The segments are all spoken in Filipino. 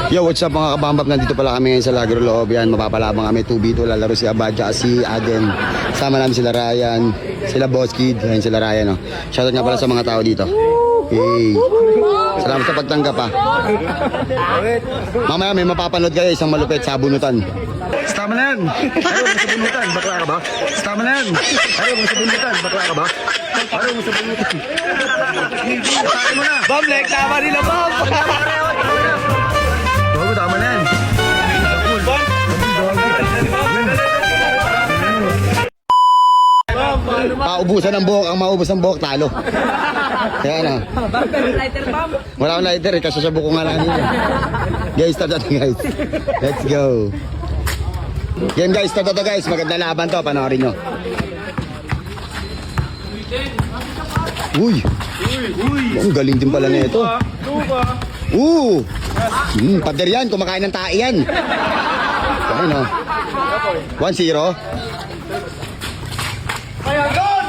Yo, what's up mga kabambab? Nandito pala kami ngayon sa Lagro Loob. Yan, mapapalabang kami 2v2. Lalaro si Abadja, si Aden. Sama namin sila Ryan, sila Boss Kid. Yan sila Ryan. Oh. Shoutout nga pala sa mga tao dito. Hey. Salamat sa pagtanggap pa. Mamaya may mapapanood kayo isang malupit sa bunutan. Stama na yan! Ayaw mo sa bunutan, bakla ka ba? Stama na yan! Ayaw mo sa bunutan, bakla ka ba? Ayaw mo sa bunutan. Sabi mo na! Bamlek, tama nila, Bam! Oo, tama na yan. Paubusan ng buhok, ang maubos ng buhok, talo. Kaya na. Wala akong lighter eh, kasi sa buko nga lang nila. Guys, start natin guys. Let's go. Game guys, start natin guys. Maganda laban to, panoorin nyo. Uy! Ang galing din pala nito. Pader yan, kumakain ng tae yan. Ayun o. 1-0.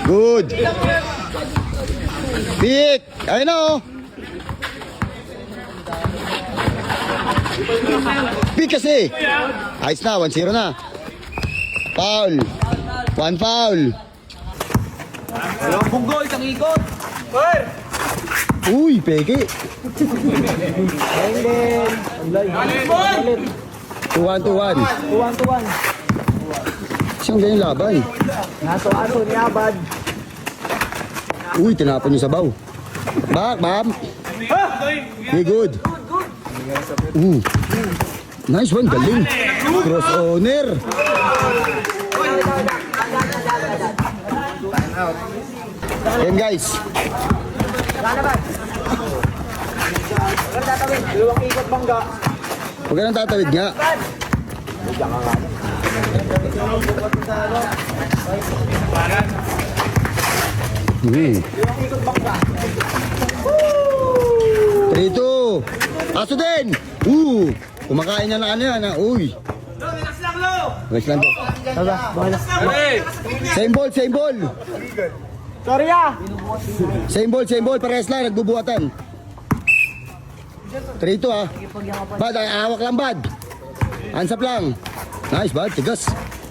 Good. Pick. Ayun o. Pick kasi. Ayos na, 1-0 na. Foul. 1 foul. Dalawang bunggo, isang ikot! Uy, peke. 2-1. 2-1. Siyang ganyan laban. Naso-aso ni Abad. Uy, tinapon yung sabaw. Back, ma'am. Okay, good. Nice one, galing. Cross owner. Game guys. Dalawang ikot bangga. Huwag ka nang tatawid nga. Hmm. 3-2. Aso din. Kumakain niya na ano yan. Uy. Relax lang to. Same ball. Sorry ah! Same ball. Parehas lang. Nagbubuhatan. 3-2 ah. Bad, hawak lang bad. Hands up lang. Nice bad, tigas.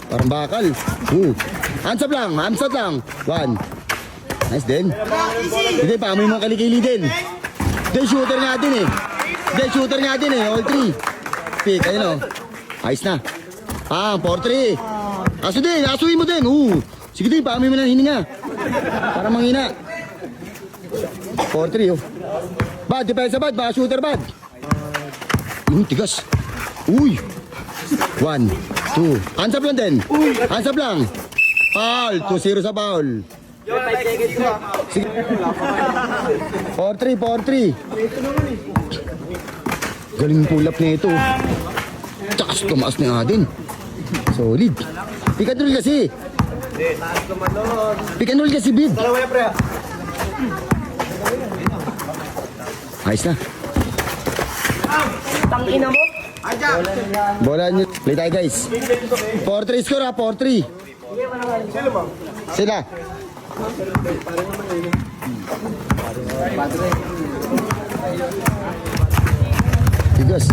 Parang bakal. Hands up lang. 1. Nice din. Hindi, paamoy mo kalikili din. Hindi, shooter nga din eh. All 3. Pick, ayun o. Ayos na. 4-3. Asuin mo din. Sige din, paamoy mo na hininga. Para manghina. 4-3 oh. Bad, depensa bad, baka shooter bad. Tigas. 1, 2. Hands up lang din. Hands up lang. Foul, 2-0 sa foul. 5 seconds na. Sige. 4-3. Galing pull up na ito. Tsakas tumaas na nga din. Solid. Pick and roll kasi. Pick and roll kasi, bid. Dalawa yan, pre. Ayos na. Tangina mo? Bola nyo. Play tayo guys. 4-3 score ha, 4-3. Sila. Tigas.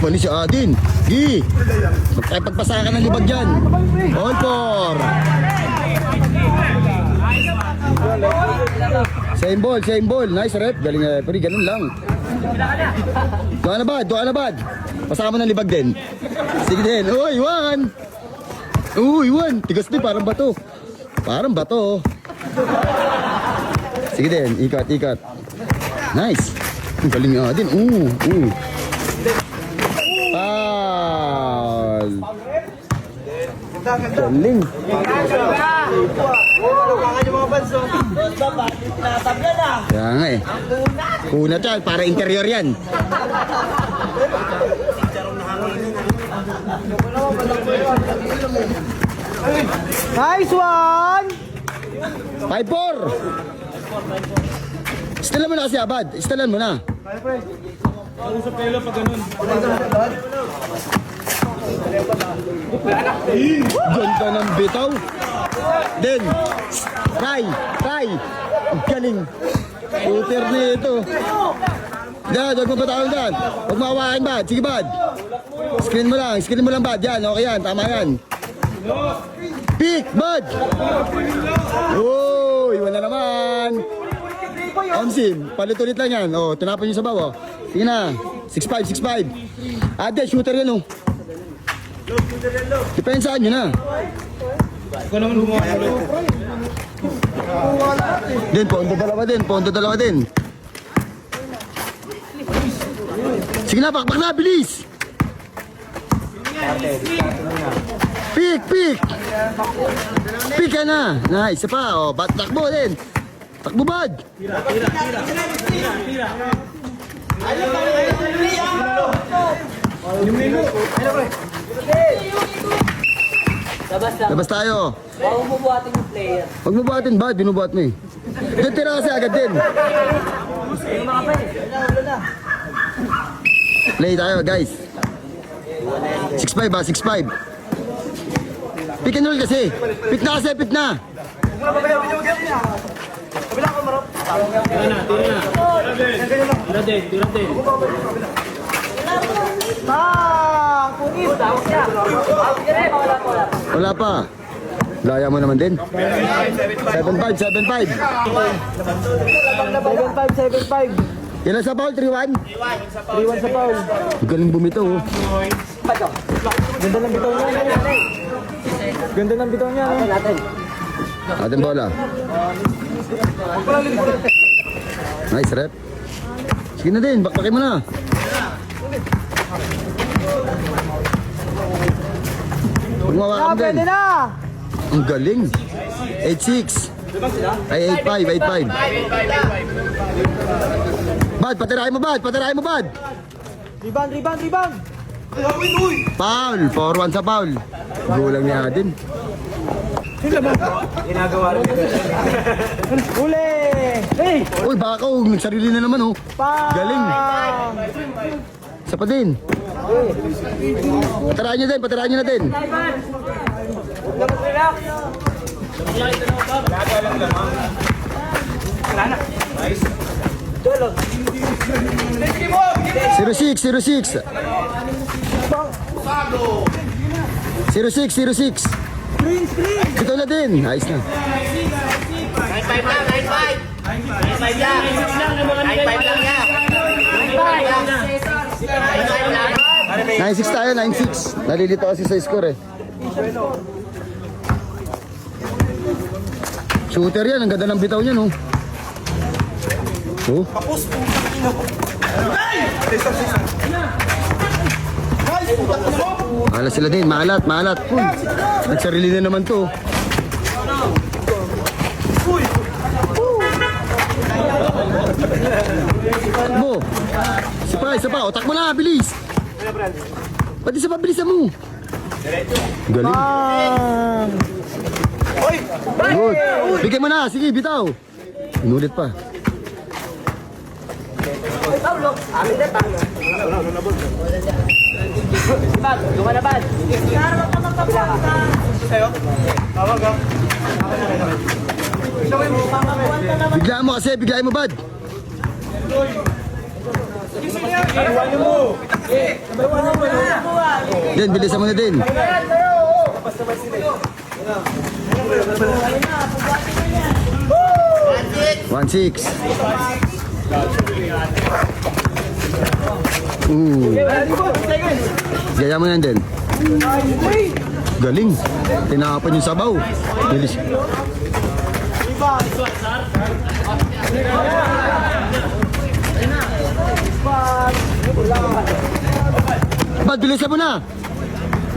Bali si Adin. Gi. Pagpasa ka ng libag dyan. All 4. Same ball. Nice rep. Galing na referee. Ganun lang. Doa na bad. Pasama ng libag din. Sige din. Uy, 1. Tigas din. Parang bato. Sige din. Ikat. Nice. Galing nga din. Galing. Kaya nga eh. Kuna yan, para interior yan. Nice one! 5-4. Stilan mo na kasi Abad. Stilan mo na. Ano sa pelo pag ganun? Ganda ng bitaw. Then, try. Galing. Shooter na ito. Yan, huwag mo patawag dyan. Huwag mo hawakin, bad. Sige, bad. Screen mo lang, bad. Yan, okay yan, tama yan. Pick, bad. Uy, wala naman. Omsim, palit-ulit lang yan. Oh, tinapon nyo sa baw, oh. Sige na. 6'5", 6'5". Ade, shooter yan, oh. Depensaan nyo na. Ikaw naman gumawa ulit. Din, pondo dalawa din. Sige na, pakpak na, bilis. Pick. Pick ka na. Nice, isa pa. Oh, takbo din. Takbo, bad. Labas tayo. Huwag mo buhatin yung player. Huwag mo buhatin, bad. Binubuhat mo eh. Doon tira kasi agad din. Play tayo, guys. 6'5", 6'5". Pick and roll kasi. Pick na. Tira din. Kunis! Tawag siya. Tawag siya rin. Wala. Wala pa. Laya mo naman din. 7'5". 7.5. Ilan sa foul? 3-1? 3-1 sa foul. Galing bumito, oh. Ganda ng bitaw niya. Ating bola. Nice rep. Sige na din, bakbakin mo na. Huwag mawakan din. Pwede na! Ang galing. 8'6". Ay, 8'5". Bad, patirahin mo, bad. Rebound! Foul, 4-1 sa foul. Gulang ni Adin. Uli! Hey! Uy, baka nagsarili na naman, oh. Galing. Isa pa din. Patirahin nyo na din. Zero six. Ito na din. Ayos na. 9-6 tayo, 9-6. Nalilito kasi sa score eh. Shooter yan, ang ganda ng bitaw niya, no? Oh. Malat sila din, malat. Uy, nagsarili na naman to. Takbo. Isa pa. Otak mo na, bilis. Pati sa pabilisan mo. Galing. Good. Bigay mo na, sige, bitaw. Inulit pa. Bad, lumalaban. Biglaan mo, bad. Din, bilisan mo na din. 1-6. Gaya mo yan din. Galing. Tinapan yung sabaw. Bilis. Ba't bilisan mo na?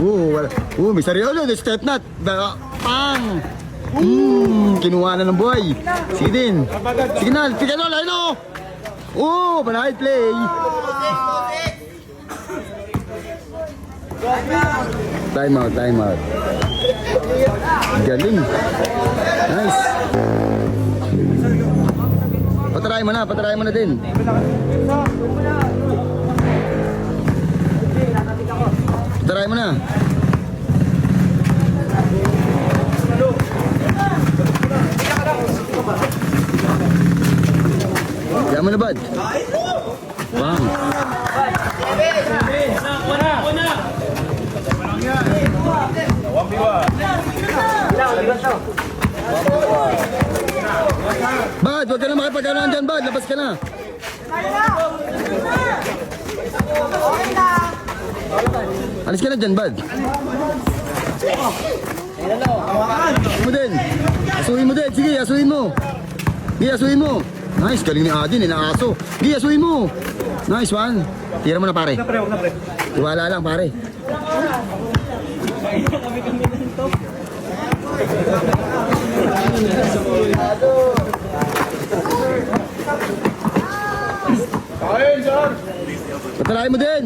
Wala. May sarili. Step nut. Pang. Kinuha na ng buhay. Sige din. Sige na. Tignan o. Line o. Manahid play. Time out. Galing. Nice. Patarayin mo na din. Patarayin mo na. Kaya mo na, bad. Wow. Okay, pag ano nandyan, bad, labas ka na. Alis ka na dyan, bad. Asuhin mo din. Asuhin mo din. Sige, asuhin mo. Sige, asuhin mo. Nice, galing ni Adin, inaaso. Sige, asuhin mo. Nice one. Tira mo na, pare. Iwala lang, pare. Patalain mo din.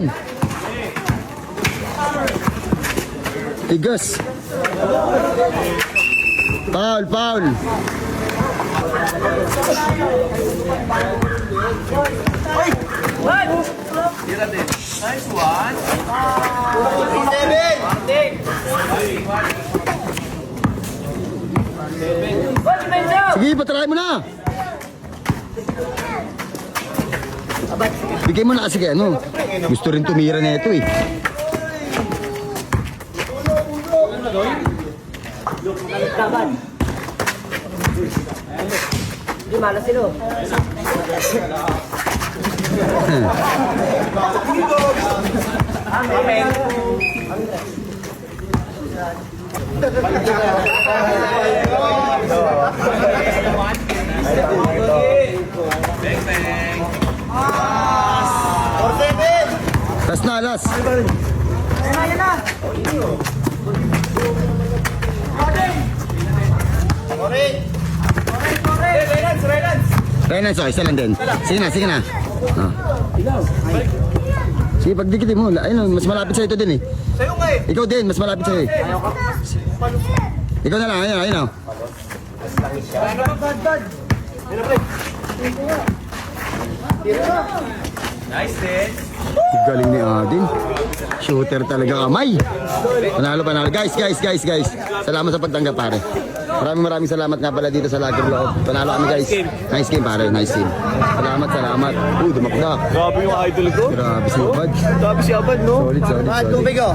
Tigas. Foul, foul. Nice one. Sige, patalain mo na. Bigay mo na kasi kaya ano. Gusto rin tumira na ito eh. Di malas sila. Last na, last. Reynolds, oh, isa lang din. Sige na, sige na. Ah. Sige, pagdikitin mo. Ayun, mas malapit sa'yo ito din eh. Sa'yo nga eh. Ikaw din, mas malapit sa'yo eh. Ikaw na lang, ayun, ayun. Oh. Nice din. Galing ni Adin. Shooter talaga kamay. Panalo, panalo. Guys. Salamat sa pagtanggap, pare. Maraming salamat nga pala dito sa Lager Loob. Panalo kami, guys. Nice game, pare. Nice game. Salamat. Dumakdak. Grabe yung idol ko. Grabe si Abad. Grabe si Abad, no? Solid. Tubig, oh.